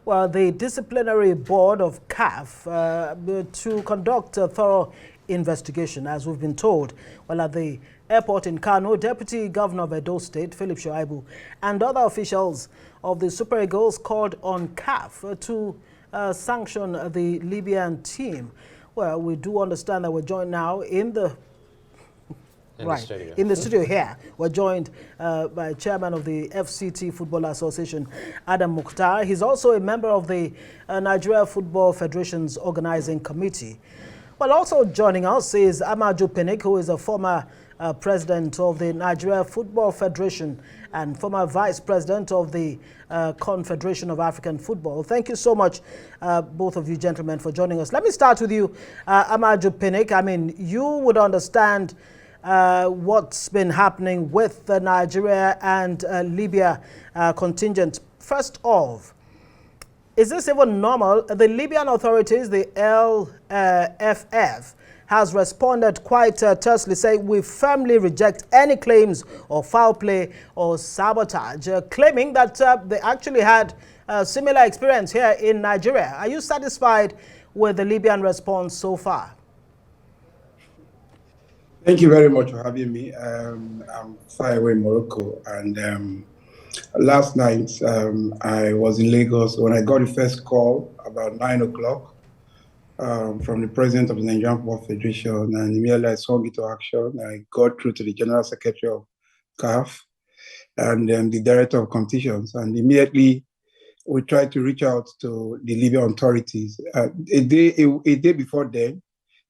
Well, the disciplinary board of CAF to conduct a thorough investigation, as we've been told. Well, at the airport in Kano, Deputy Governor of Edo State, Philip Shoaibu, and other officials of the Super Eagles called on CAF to sanction the Libyan team. Well, we do understand that we're joined now in the in the studio here. We're joined by Chairman of the FCT Football Association, Adam Mouktar. He's also a member of the Nigeria Football Federation's Organising Committee. Well, also joining us is Pinnick, who is a former president of the Nigeria Football Federation and former vice president of the Confederation of African Football. Thank you so much, both of you gentlemen, for joining us. Let me start with you, Pinnick. I mean, you would understand what's been happening with the Nigeria and Libya contingent. First off, is this even normal? The Libyan authorities, the LFF, has responded quite tersely, saying we firmly reject any claims of foul play or sabotage, claiming that they actually had a similar experience here in Nigeria. Are you satisfied with the Libyan response so far? Thank you very much for having me. I'm far away in Morocco, and last night I was in Lagos when I got the first call about 9 o'clock from the president of the Nigerian Football Federation, and immediately I swung into action. I got through to the general secretary of CAF and then the director of competitions, and immediately we tried to reach out to the Libyan authorities. A day before then,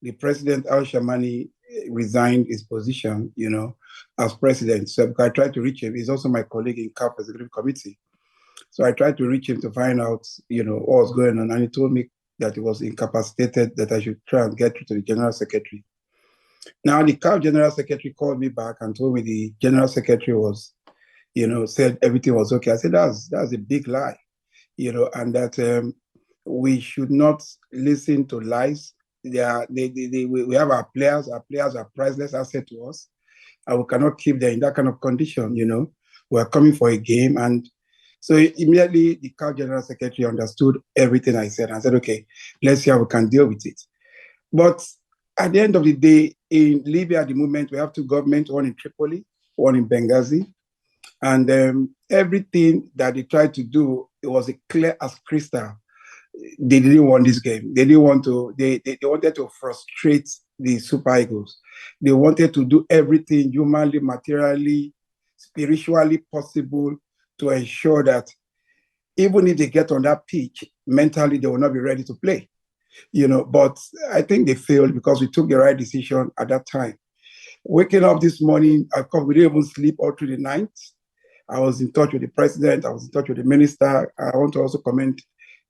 the president Al Shamani resigned his position, as president. So I tried to reach him. He's also my colleague in CAF Executive Committee. So I tried to reach him to find out, what was going on. And he told me that he was incapacitated, that I should try and get through to the general secretary. Now the CAF general secretary called me back and told me the general secretary was, said everything was okay. I said, that's a big lie, and that we should not listen to lies. We have our players. Our players are priceless asset to us, and we cannot keep them in that kind of condition. We're coming for a game, and so immediately the CAF general secretary understood everything I said. I said, okay, let's see how we can deal with it. But at the end of the day, in Libya at the moment, we have two governments, one in Tripoli, one in Benghazi, and everything that they tried to do, it was clear as crystal. They didn't want this game. They didn't want to. They wanted to frustrate the Super Eagles. They wanted to do everything humanly, materially, spiritually possible to ensure that even if they get on that pitch, mentally they will not be ready to play. But I think they failed because we took the right decision at that time. Waking up this morning, we didn't even sleep all through the night. I was in touch with the president. I was in touch with the minister. I want to also commend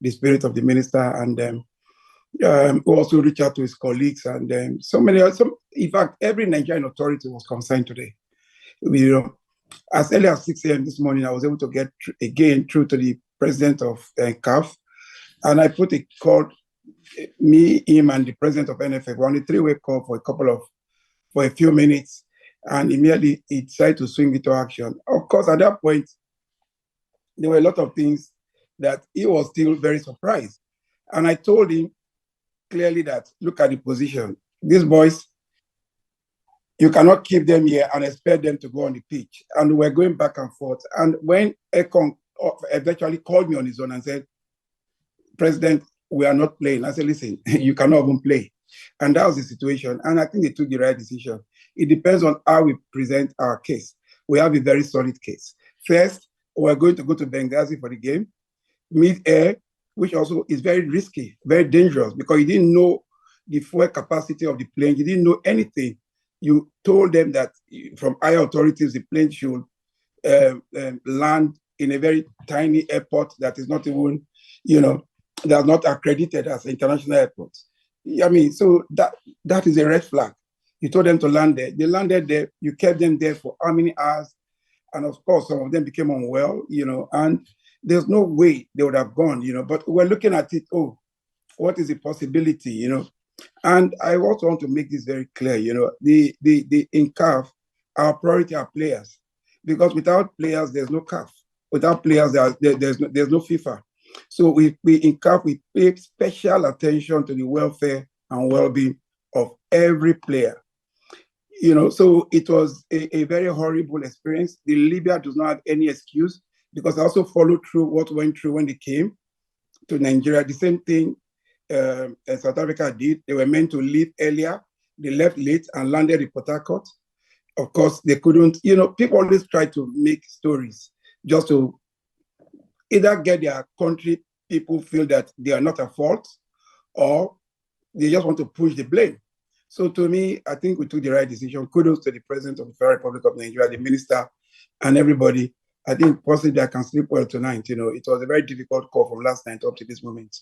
the spirit of the minister, and also reach out to his colleagues, and in fact, every Nigerian authority was concerned today. As early as 6 a.m. this morning, I was able to get again through to the president of CAF, and I put a call, me, him, and the president of NFF, on a three-way call for a few minutes, and immediately he decided to swing into action. Of course, at that point, there were a lot of things that he was still very surprised. And I told him clearly that, look at the position. These boys, you cannot keep them here and expect them to go on the pitch. And we're going back and forth. And when Ekong eventually called me on his own and said, President, we are not playing. I said, listen, you cannot even play. And that was the situation. And I think they took the right decision. It depends on how we present our case. We have a very solid case. First, we're going to go to Benghazi for the game, mid-air, which also is very risky, very dangerous, because you didn't know the fuel capacity of the plane. You didn't know anything. You told them that from higher authorities, the plane should land in a very tiny airport that is not even, that's not accredited as an international airport. I mean, so that is a red flag. You told them to land there. They landed there. You kept them there for how many hours? And of course, some of them became unwell, and there's no way they would have gone, but we're looking at it, what is the possibility, And I also want to make this very clear, in CAF, our priority are players, because without players, there's no CAF. Without players, there's no FIFA. So in CAF, we pay special attention to the welfare and well-being of every player. So it was a very horrible experience. The Libya does not have any excuse, because I also followed through what went through when they came to Nigeria. The same thing South Africa did. They were meant to leave earlier. They left late and landed in Port Harcourt. Of course, they couldn't. People always try to make stories just to either get their country people feel that they are not at fault, or they just want to push the blame. So to me, I think we took the right decision. Kudos to the President of the Federal Republic of Nigeria, the Minister, and everybody. I think possibly I can sleep well tonight. It was a very difficult call from last night up to this moment.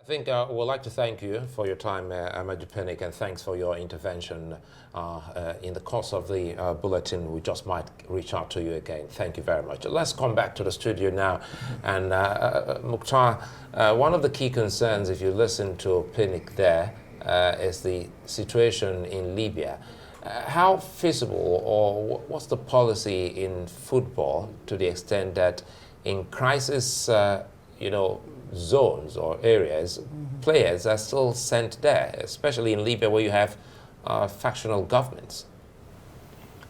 I think we'd like to thank you for your time, Ahmed Pinnick, and thanks for your intervention in the course of the bulletin. We just might reach out to you again. Thank you very much. Let's come back to the studio now. And Mouktar, one of the key concerns, if you listen to Pinnick there, is the situation in Libya. How feasible, or what's the policy in football to the extent that in crisis, zones or areas, players are still sent there, especially in Libya where you have factional governments?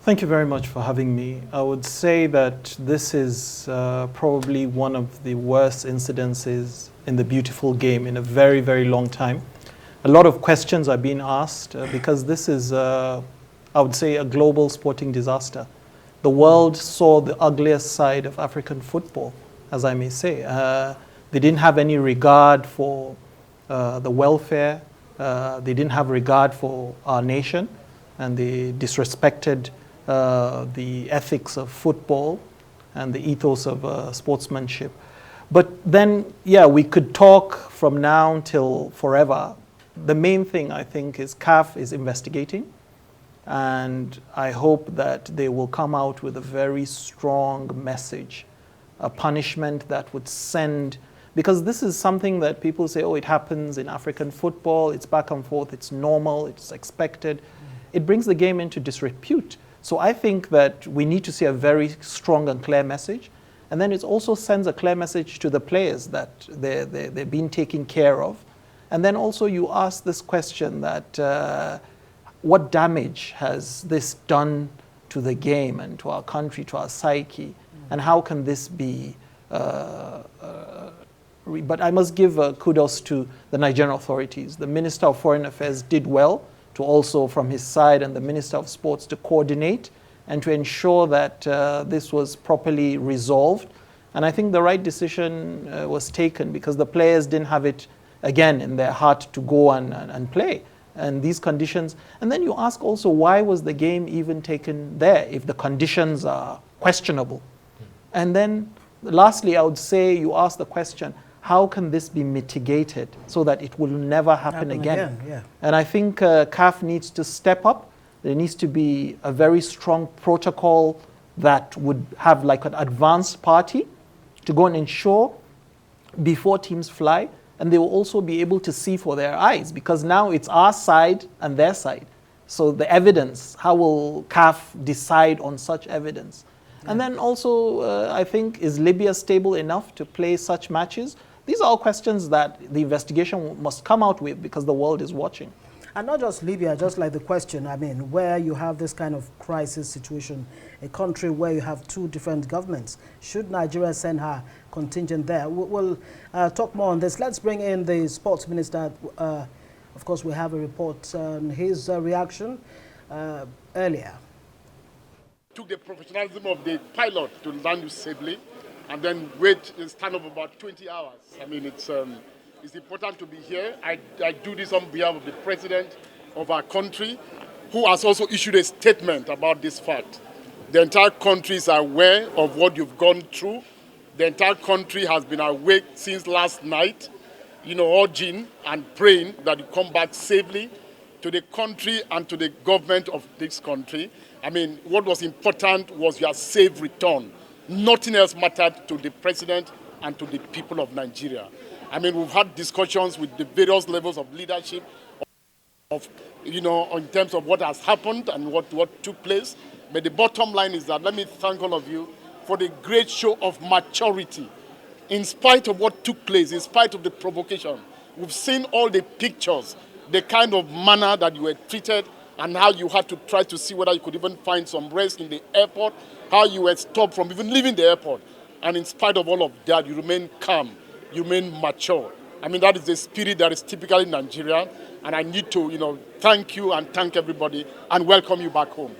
Thank you very much for having me. I would say that this is probably one of the worst incidences in the beautiful game in a very, very long time. A lot of questions are being asked because this is, I would say, a global sporting disaster. The world saw the ugliest side of African football, as I may say. They didn't have any regard for the welfare. They didn't have regard for our nation, and they disrespected the ethics of football and the ethos of sportsmanship. But then, yeah, we could talk from now till forever. The main thing, I think, is CAF is investigating, and I hope that they will come out with a very strong message, a punishment that would send. Because this is something that people say, oh, it happens in African football, it's back and forth, it's normal, it's expected. It brings the game into disrepute. So I think that we need to see a very strong and clear message. And then it also sends a clear message to the players that they're being taken care of. And then also you ask this question that what damage has this done to the game and to our country, to our psyche? And how can this be but I must give kudos to the Nigerian authorities. The Minister of Foreign Affairs did well to also, from his side, and the Minister of Sports to coordinate and to ensure that this was properly resolved. And I think the right decision was taken because the players didn't have it, again, in their heart to go and play. And these conditions. And then you ask also, why was the game even taken there if the conditions are questionable? And then, lastly, I would say you ask the question, how can this be mitigated so that it will never happen again? Yeah. And I think CAF needs to step up. There needs to be a very strong protocol that would have like an advanced party to go and ensure before teams fly, and they will also be able to see for their eyes, because now it's our side and their side. So the evidence, how will CAF decide on such evidence? And then also, I think, is Libya stable enough to play such matches? These are all questions that the investigation must come out with because the world is watching. And not just Libya, just like the question, where you have this kind of crisis situation, a country where you have two different governments. Should Nigeria send her contingent there? We'll talk more on this. Let's bring in the sports minister. Of course, we have a report on his reaction earlier. Took the professionalism of the pilot to land you safely and then wait and stand up about 20 hours. It's important to be here. I do this on behalf of the president of our country, who has also issued a statement about this fact. The entire country is aware of what you've gone through. The entire country has been awake since last night, urging and praying that you come back safely to the country and to the government of this country. What was important was your safe return. Nothing else mattered to the president and to the people of Nigeria. We've had discussions with the various levels of leadership in terms of what has happened and what took place. But the bottom line is that let me thank all of you for the great show of maturity in spite of what took place, in spite of the provocation, we've seen all the pictures, the kind of manner that you were treated, and how you had to try to see whether you could even find some rest in the airport, how you were stopped from even leaving the airport. And in spite of all of that, you remain calm, you remain mature. I mean, that is the spirit that is typically Nigerian. And I need to, thank you and thank everybody and welcome you back home.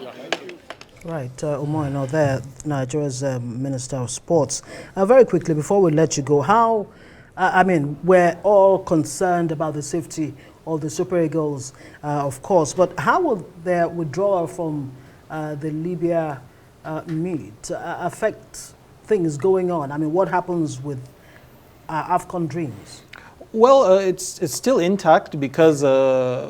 Yeah. Thank you. Right, Umoino there, Nigeria's Minister of Sports. Very quickly, before we let you go, how, we're all concerned about the safety of the Super Eagles, of course, but how will their withdrawal from the Libya meet affect things going on? I mean, what happens with AFCON dreams? Well, it's still intact because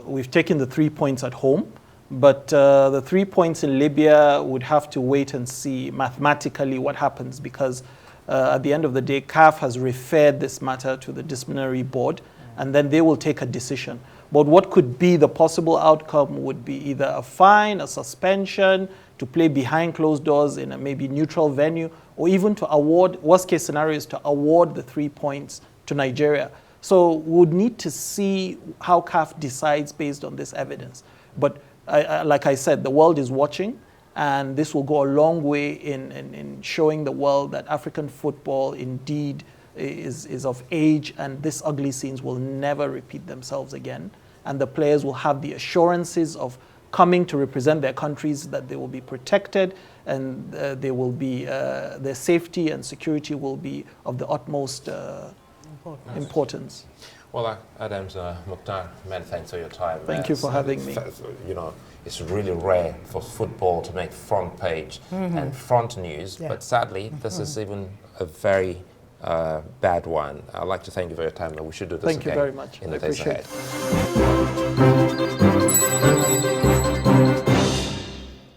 we've taken the 3 points at home. But the 3 points in Libya would have to wait and see mathematically what happens, because at the end of the day, CAF has referred this matter to the disciplinary board, and then they will take a decision. But what could be the possible outcome would be either a fine, a suspension, to play behind closed doors in a maybe neutral venue, or even to award, worst case scenario is to award the 3 points to Nigeria. So we would need to see how CAF decides based on this evidence. But like I said, the world is watching, and this will go a long way in showing the world that African football indeed is of age, and these ugly scenes will never repeat themselves again. And the players will have the assurances of coming to represent their countries, that they will be protected, and they will be, their safety and security will be of the utmost importance. Well, Adams, Mouktar, many thanks for your time. Thank you for having me. It's really rare for football to make front page and front news, but sadly, this is even a very bad one. I'd like to thank you for your time, and we should do this again very much. in the days ahead.